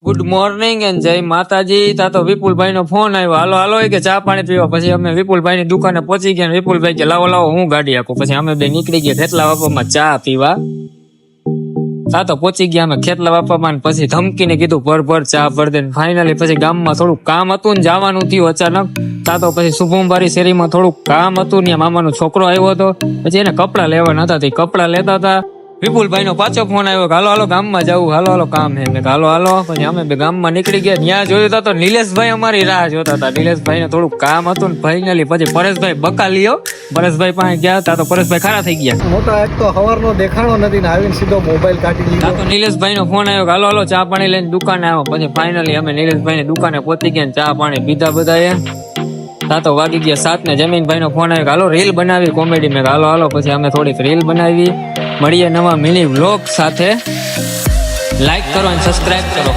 Good morning and જય માતાજી. તા તો વિપુલભાઈ નો ફોન આવ્યો, હાલો હાલો કે ચા પાણી પીવા. પછી અમે વિપુલભાઈ ની દુકાને પહોંચી ગયા. વિપુલભાઈ કે લાવો લાવો હું ગાડી આપું. પછી અમે બે નીકળી ગયા ખેતલા વાપરમાં ચા પીવા. તા તો પહોંચી ગયા અમે ખેતલા વાપરમાં. પછી ધમકીને કીધું ભર ચા ભર દે. ફાઇનલી પછી ગામમાં થોડુંક કામ હતું ને જવાનું થયું અચાનક. તા તો પછી શુભમબારી શેરીમાં થોડુંક કામ હતું ને મામાનો છોકરો આવ્યો હતો. પછી એને કપડા લેવાના હતા, તે કપડા લેતા હતા. વિપુલભાઈ નો પાછો ફોન આવ્યો, હાલો હાલો ગામમાં જવું, હાલો હાલો કામ હે. હાલો હાલો. પછી અમે બે ગામમાં નીકળી ગયા. ત્યાં જોયું તો નિલેશભાઈ અમારી રાહ જોતા હતા. નિલેશભાઈ ને થોડુંક કામ હતું ને ફાઇનલી પછી પરેશભાઈ બકા લ્યો. પરેશભાઈ પાસે ગયા તા તો પરેશભાઈ ખારા થઈ ગયા. મોટા એક તો હવારનો દેખાણો નથી ને આવીને સીધો મોબાઈલ કાઢી લીધો. તો નિલેશભાઈ નો ફોન આવ્યો, હાલો હાલો ચા પાણી લઈને દુકાને આવ્યો. પછી ફાઇનલી અમે નિલેશભાઈ ની દુકાને પહોંચી ગયા, ચા પાણી પીધા બધાએ. તા તો વાગી ગયા 7 ને. જમીનભાઈ નો ફોન આવ્યો, હાલો રીલ બનાવી કોમેડી. મેં હાલો હાલો. પછી અમે થોડીક રીલ બનાવી. મળીએ નવા મિની વ્લોગ સાથે. લાઈક કરો અને સબસ્ક્રાઇબ કરો.